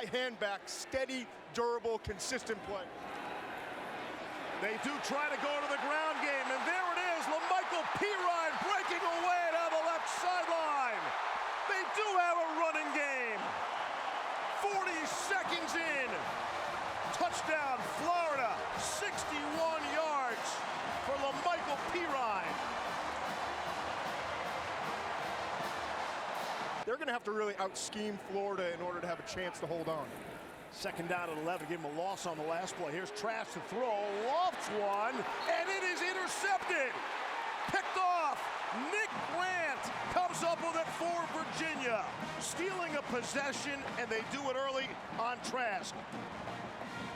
Eli Handback, steady, durable, consistent play. They do try to go to the ground game, and there it is, Lamical Perine breaking away down the left sideline. They do have a running game. 40 seconds in. Touchdown, Florida, 61 yards for Lamical Perine. They're going to have to really out-scheme Florida in order to have a chance to hold on. Second down at 11, give him a loss on the last play. Here's Trask to throw, lofts one, and it is intercepted. Picked off. Nick Grant comes up with it for Virginia. Stealing a possession, and they do it early on Trask.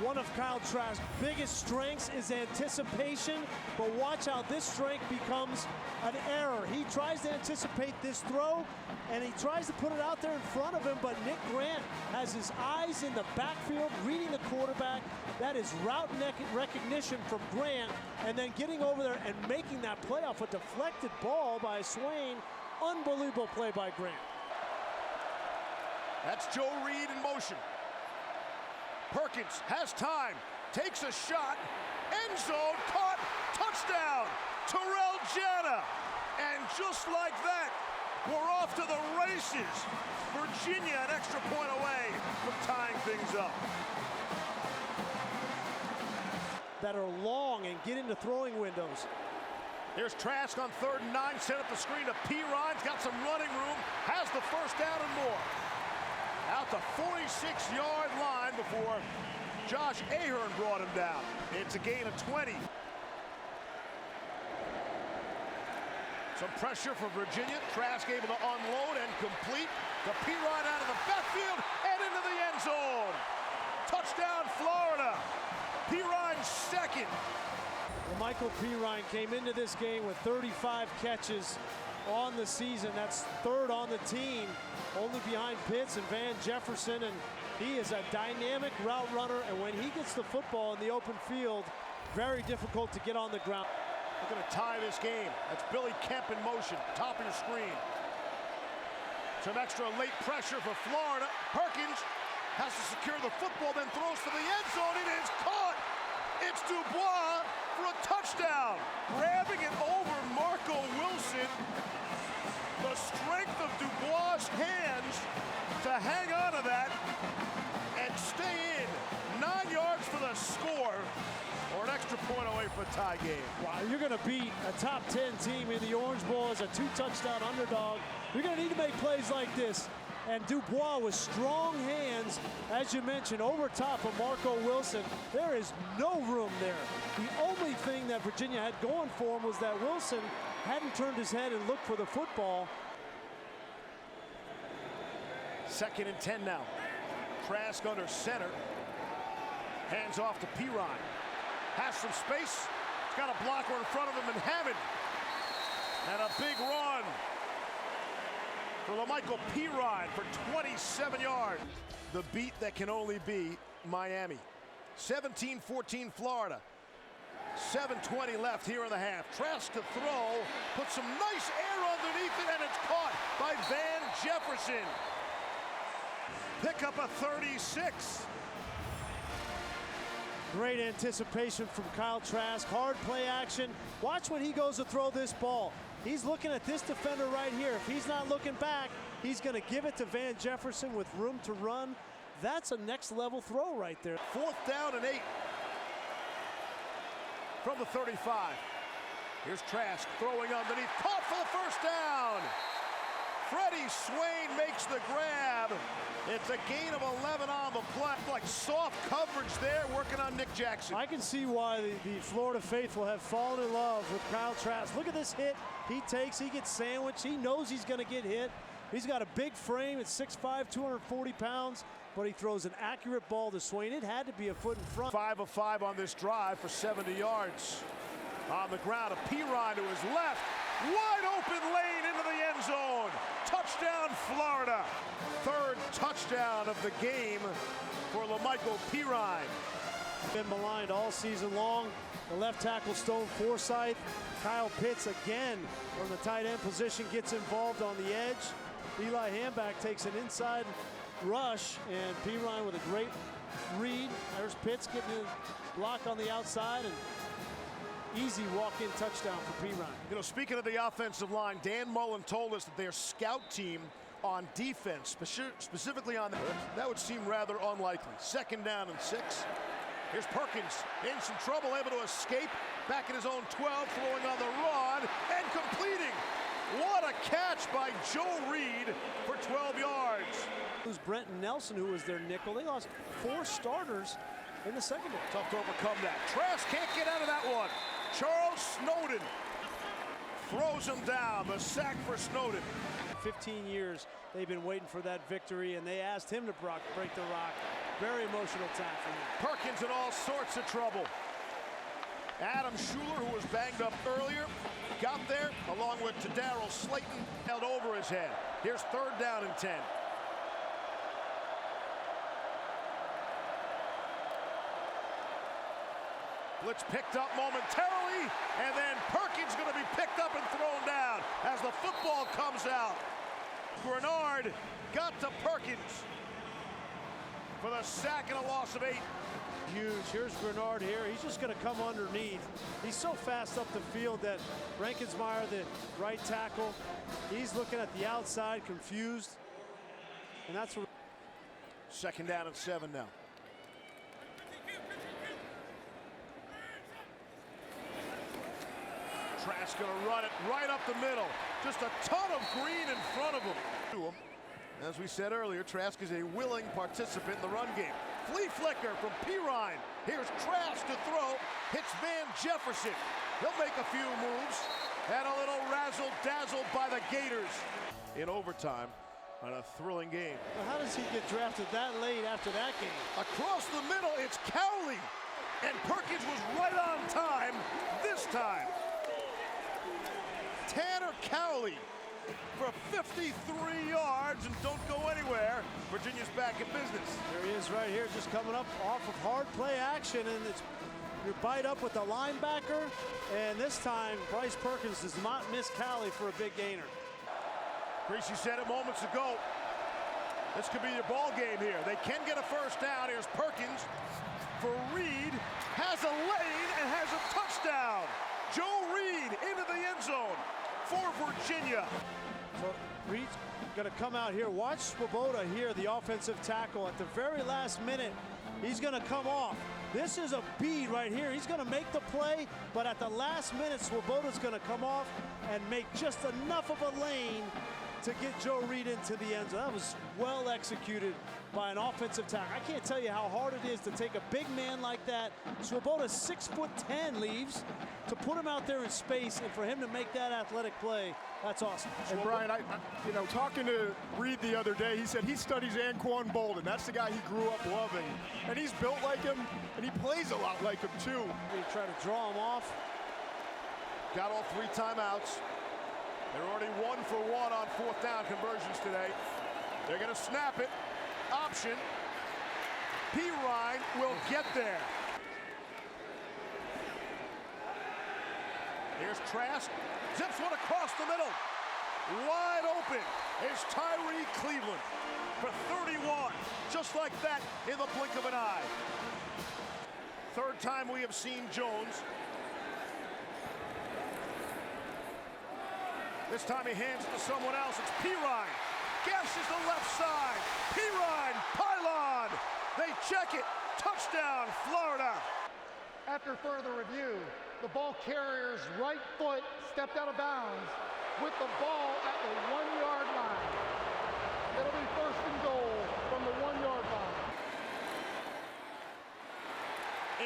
One of Kyle Trask's biggest strengths is anticipation, but watch how this strength becomes an error. He tries to anticipate this throw, and he tries to put it out there in front of him, but Nick Grant has his eyes in the backfield, reading the quarterback. That is route recognition from Grant, and then getting over there and making that play off a deflected ball by Swain. Unbelievable play by Grant. That's Joe Reed in motion. Perkins has time, takes a shot, end zone, caught, touchdown, Terrell Jana. And just like that, we're off to the races. Virginia an extra point away from tying things up. That are long and get into throwing windows. Here's Trask on 3rd and 9, set up the screen to Perine's got some running room, has the first down and more. Out the 46-yard line before Josh Ahern brought him down. It's a gain of 20. Some pressure for Virginia. Trask able to unload and complete. The Perine out of the backfield and into the end zone. Touchdown, Florida. Perine second. Lamical Perine came into this game with 35 catches on the season. That's 3rd on the team, only behind Pitts and Van Jefferson, and he is a dynamic route runner, and when he gets the football in the open field, very difficult to get on the ground. We're going to tie this game. That's Billy Kemp in motion, top of your screen. Some extra late pressure for Florida. Perkins has to secure the football, then throws for the end zone. It is caught. It's Dubois for a touchdown. Grabbing it over Marco Wilson. The strength of Dubois' hands to hang on to that and stay in. 9 yards for the score, or an extra point away for a tie game. Wow, you're going to beat a top 10 team in the Orange Bowl as a 2-touchdown underdog. You're going to need to make plays like this. And Dubois with strong hands, as you mentioned, over top of Marco Wilson. There is no room there. The only thing that Virginia had going for him was that Wilson hadn't turned his head and looked for the football. 2nd and 10 now. Trask under center. Hands off to Perine. Has some space. He's got a blocker in front of him in Hammond. And a big run for Lamical Perine for 27 yards. The beat that can only be Miami. 17-14 Florida. 7:20 left here in the half. Trask to throw, put some nice air underneath it, and it's caught by Van Jefferson. Pick up a 36. Great anticipation from Kyle Trask. Hard play action. Watch when he goes to throw this ball. He's looking at this defender right here. If he's not looking back, he's going to give it to Van Jefferson with room to run. That's a next level throw right there. 4th down and 8 from the 35. Here's Trask throwing underneath. Caught for the first down. Freddie Swain makes the grab. It's a gain of 11 on the play. Like soft coverage there, working on Nick Jackson. I can see why the Florida faithful have fallen in love with Kyle Trask. Look at this hit he takes. He gets sandwiched. He knows he's going to get hit. He's got a big frame at 6'5", 240 pounds, but he throws an accurate ball to Swain. It had to be a foot in front. 5 of 5 on this drive for 70 yards. On the ground, a Perine to his left. Wide open lane into the end zone. Touchdown, Florida. 3rd touchdown of the game for Lamical Perine. Been maligned all season long. The left tackle, Stone Forsythe. Kyle Pitts again from the tight end position gets involved on the edge. Eli Handback takes an inside rush, and Perine with a great read. There's Pitts getting a block on the outside, and easy walk-in touchdown for Perine. You know, speaking of the offensive line, Dan Mullen told us that their scout team on defense, specifically on that would seem rather unlikely. 2nd down and 6. Here's Perkins in some trouble, able to escape back at his own 12, throwing on the run and completing. What a catch by Joe Reed for 12 yards. It was Brenton Nelson who was their nickel. They lost 4 starters in the secondary. Tough to overcome that. Trask can't get out of that one. Charles Snowden throws him down. The sack for Snowden. 15 years they've been waiting for that victory, and they asked him to break the rock. Very emotional time for him. Perkins in all sorts of trouble. Adam Schuler, who was banged up earlier, got there along with Darryl Slayton, held over his head. Here's 3rd down and 10. Blitz picked up momentarily, and then Perkins going to be picked up and thrown down as the football comes out. Grenard got to Perkins for the sack and a loss of 8. Huge. Here's Grenard here. He's just going to come underneath. He's so fast up the field that Rankensmeyer, the right tackle, he's looking at the outside, confused. And that's what. 2nd down and 7 now. Trask going to run it right up the middle. Just a ton of green in front of him. As we said earlier, Trask is a willing participant in the run game. Flea flicker from Perine. Here's Trask to throw. Hits Van Jefferson. He'll make a few moves. And a little razzle-dazzle by the Gators in overtime on a thrilling game. Well, how does he get drafted that late after that game? Across the middle, it's Cowley. And Perkins was right on time this time. Tanner Cowley for 53 yards, and don't go anywhere. Virginia's back in business. There he is right here, just coming up off of hard play action, and it's you bite up with the linebacker, and this time Bryce Perkins does not miss Cowley for a big gainer. Creasy said it moments ago. This could be your ball game here. They can get a 1st down. Here's Perkins for Reed, has a lane and has a touchdown. Joe Reed into the end zone for Virginia. So Reed's going to come out here. Watch Swoboda here, the offensive tackle. At the very last minute, he's going to come off. This is a bead right here. He's going to make the play, but at the last minute, Swoboda's going to come off and make just enough of a lane to get Joe Reed into the end zone. That was well executed by an offensive tackle. I can't tell you how hard it is to take a big man like that. Swoboda's 6'10" leaves to put him out there in space, and for him to make that athletic play, that's awesome. And Brian, you know, talking to Reed the other day, he said he studies Anquan Bolden. That's the guy he grew up loving. And he's built like him, and he plays a lot like him, too. They try to draw him off. Got all 3 timeouts. They're already 1 for 1 on 4th down conversions today. They're going to snap it. Option. Perine will get there. Here's Trask. Zips one across the middle. Wide open is Tyree Cleveland for 31. Just like that in the blink of an eye. 3rd time we have seen Jones. This time he hands it to someone else. It's Perine. Gashes the left side. Perine, pylon. They check it. Touchdown, Florida. After further review, the ball carrier's right foot stepped out of bounds with the ball at the 1-yard line. It'll be 1st and goal from the 1-yard line.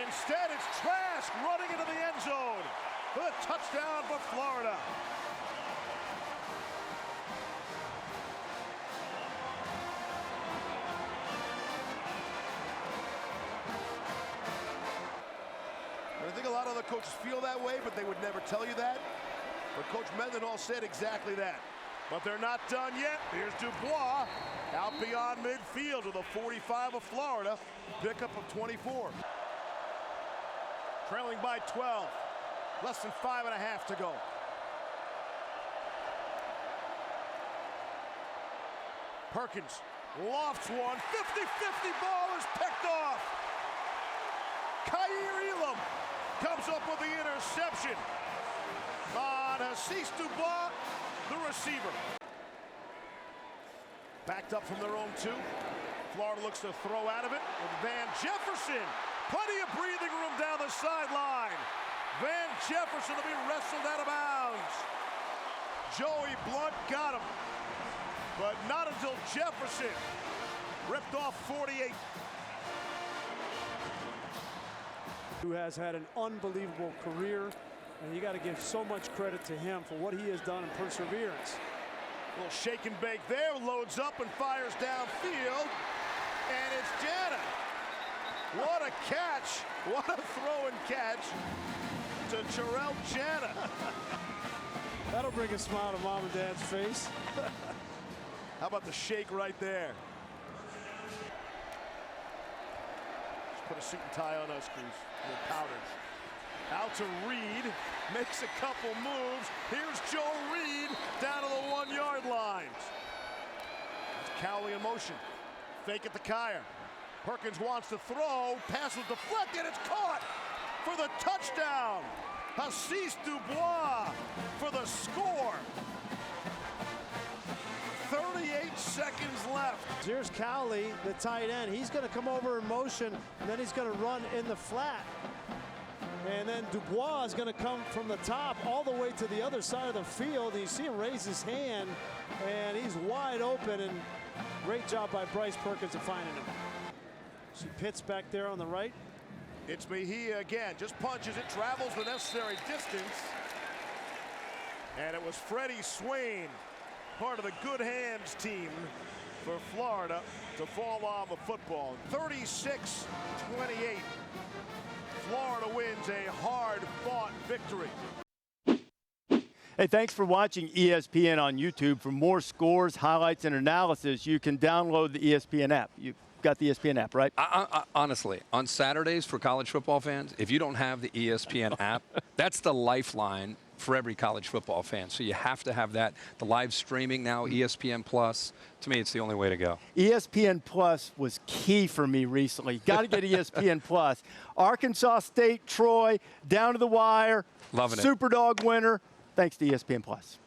Instead, it's Trask running into the end zone for the touchdown for Florida. I think a lot of other coaches feel that way, but they would never tell you that. But Coach Mendenhall said exactly that. But they're not done yet. Here's Dubois out beyond midfield to the 45 of Florida. Pickup of 24. Trailing by 12. Less than 5.5 to go. Perkins Lofts one. 50-50 ball is picked off. Kaiir Elam comes up with the interception on Assis Dubois, the receiver. Backed up from their own 2. Florida looks to throw out of it with Van Jefferson. Plenty of breathing room down the sideline. Van Jefferson will be wrestled out of bounds. Joey Blunt got him, but not until Jefferson ripped off 48. Who has had an unbelievable career, and you got to give so much credit to him for what he has done in perseverance. A little shake and bake there, loads up and fires downfield, and it's Jana. What a catch, what a throw and catch to Terrell Jana. That'll bring a smile to Mom and Dad's face. How about the shake right there? Just put a suit and tie on us, Cruz. With powders. Out to Reed, makes a couple moves. Here's Joe Reed down to the 1-yard line. That's Cowley in motion. Fake at the Kaiir. Perkins wants to throw. Pass was deflected. It's caught for the touchdown. Assis Dubois for the score. 38 seconds left. Here's Cowley, the tight end. He's going to come over in motion, and then he's going to run in the flat. And then Dubois is going to come from the top all the way to the other side of the field. And you see him raise his hand, and he's wide open. And great job by Bryce Perkins of finding him. See Pitts back there on the right. It's Mejia again. Just punches it, travels the necessary distance. And it was Freddie Swain, part of the good hands team for Florida, to fall on the football. 36-28. Florida wins a hard-fought victory. Hey, thanks for watching ESPN on YouTube. For more scores, highlights, and analysis, you can download the ESPN app. You've got the ESPN app, right? Honestly, on Saturdays for college football fans, if you don't have the ESPN app, that's the lifeline for every college football fan. So you have to have that. The live streaming now, ESPN Plus. To me, it's the only way to go. ESPN Plus was key for me recently. Got to get ESPN Plus. Arkansas State, Troy, down to the wire. Loving it. Superdog winner. Thanks to ESPN Plus.